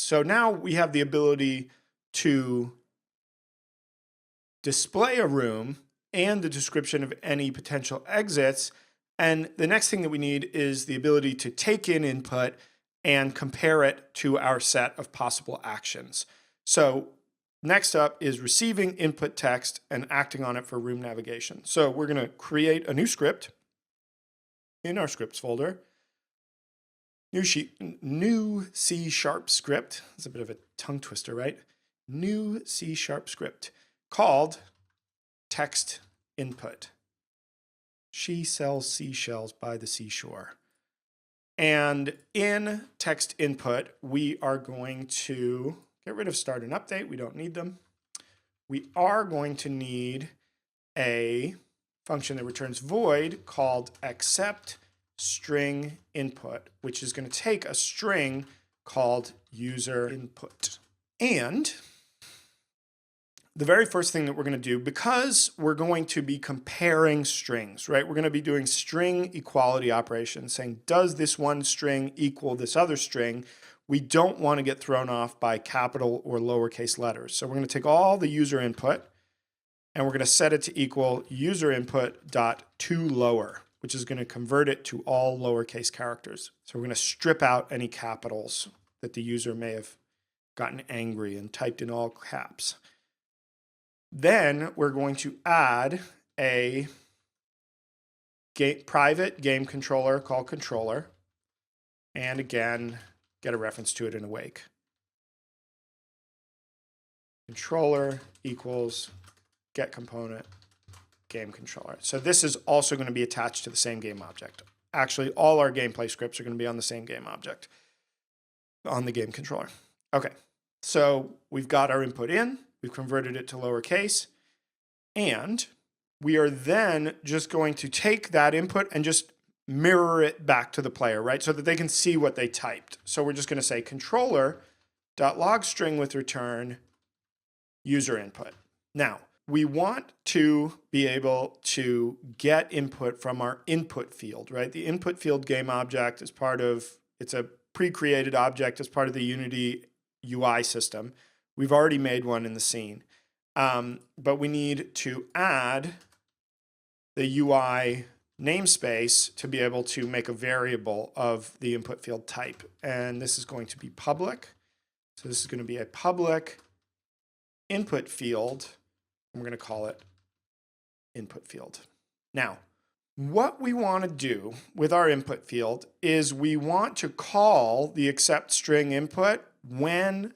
So now we have the ability to display a room and the description of any potential exits. And the next thing that we need is the ability to take in input and compare it to our set of possible actions. So next up is receiving input text and acting on it for room navigation. So we're going to create a new script in our scripts folder. New C# script. It's a bit of a tongue twister, right? New C# script called text input. She sells seashells by the seashore. And in text input, we are going to get rid of start and update. We don't need them. We are going to need a function that returns void called accept string input, which is going to take a string called user input. And the very first thing that we're going to do, because we're going to be comparing strings, right? We're going to be doing string equality operations, saying, does this one string equal this other string? We don't want to get thrown off by capital or lowercase letters. So we're going to take all the user input and we're going to set it to equal user input dot to lower, which is going to convert it to all lowercase characters. So we're going to strip out any capitals that the user may have gotten angry and typed in all caps. Then we're going to add a private game controller called controller, and again, get a reference to it in awake. Controller equals get component game controller. So this is also going to be attached to the same game object. Actually, all our gameplay scripts are going to be on the same game object on the game controller. Okay, so we've got our input in. We've converted it to lowercase, and we are then just going to take that input and just mirror it back to the player, right? So that they can see what they typed. So we're just going to say controller.logString with return user input. Now, we want to be able to get input from our input field, right? The input field game object is it's a pre-created object as part of the Unity UI system. We've already made one in the scene, but we need to add the UI namespace to be able to make a variable of the input field type. And this is going to be public. So this is going to be a public input field. And we're going to call it input field. Now, what we want to do with our input field is we want to call the accept string input when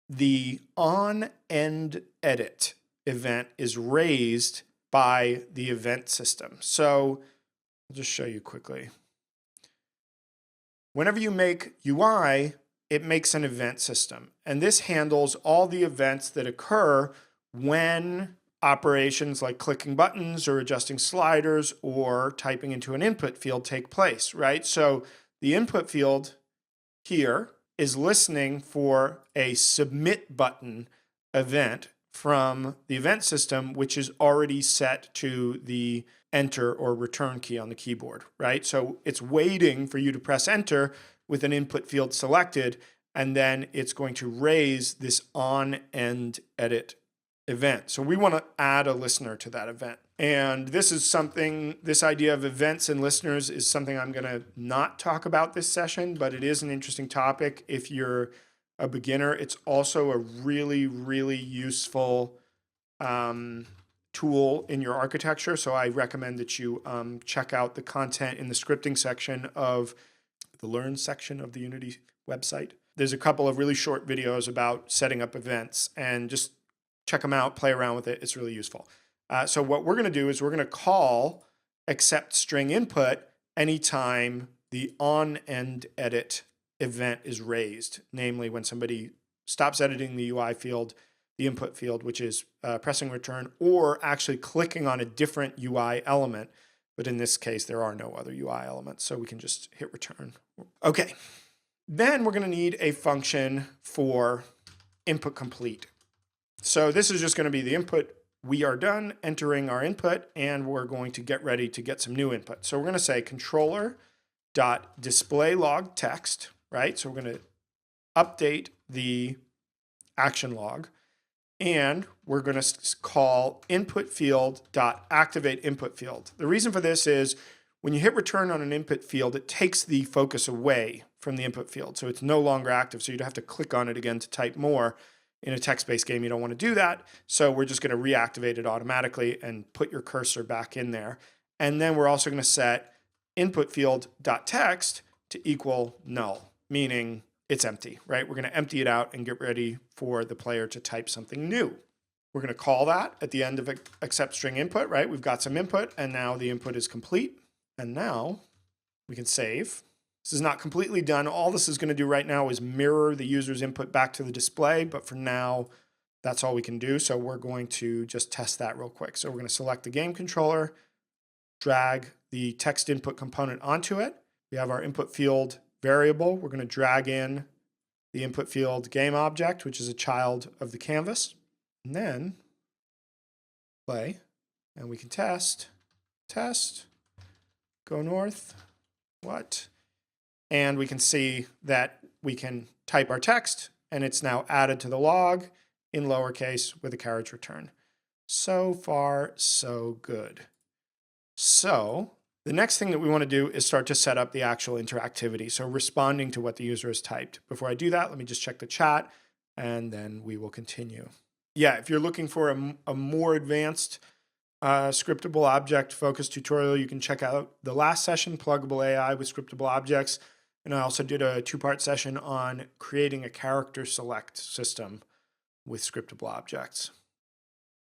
the on-end edit event is raised by the event system. So I'll just show you quickly. Whenever you make UI, it makes an event system. And this handles all the events that occur when operations like clicking buttons or adjusting sliders or typing into an input field take place, right? So the input field here is listening for a submit button event from the event system, which is already set to the enter or return key on the keyboard, right? So it's waiting for you to press enter with an input field selected, and then it's going to raise this on-end edit event. So we want to add a listener to that event. And this idea of events and listeners is something I'm going to not talk about this session, but it is an interesting topic if you're a beginner. It's also a really, really useful tool in your architecture. So I recommend that you check out the content in the scripting section of the Learn section of the Unity website. There's a couple of really short videos about setting up events, and just check them out, play around with it. It's really useful. So what we're going to do is we're going to call accept string input anytime the on-end edit event is raised, namely when somebody stops editing the UI field, the input field, which is pressing return, or actually clicking on a different UI element. But in this case, there are no other UI elements, so we can just hit return. Okay, then we're going to need a function for input complete. So this is just going to be the input. We are done entering our input, and we're going to get ready to get some new input. So we're going to say controller.displayLogText, right? So we're going to update the action log, and we're going to call input field dot activate input field. The reason for this is when you hit return on an input field, it takes the focus away from the input field. So it's no longer active. So you'd have to click on it again to type more. In a text-based game, you don't want to do that. So we're just going to reactivate it automatically and put your cursor back in there. And then we're also going to set input field dot text to equal null, meaning it's empty, right? We're going to empty it out and get ready for the player to type something new. We're going to call that at the end of accept string input, right? We've got some input and now the input is complete. And now we can save. This is not completely done. All this is going to do right now is mirror the user's input back to the display, but for now, that's all we can do. So we're going to just test that real quick. So we're going to select the game controller, drag the text input component onto it. We have our input field variable. We're going to drag in the input field game object, which is a child of the canvas. And then play, and we can test, go north, what? And we can see that we can type our text and it's now added to the log in lowercase with a carriage return. So far, so good. So the next thing that we want to do is start to set up the actual interactivity. So responding to what the user has typed. Before I do that, let me just check the chat and then we will continue. Yeah, if you're looking for a more advanced scriptable object focused tutorial, you can check out the last session, Pluggable AI with Scriptable Objects. And I also did a 2-part session on creating a character select system with scriptable objects.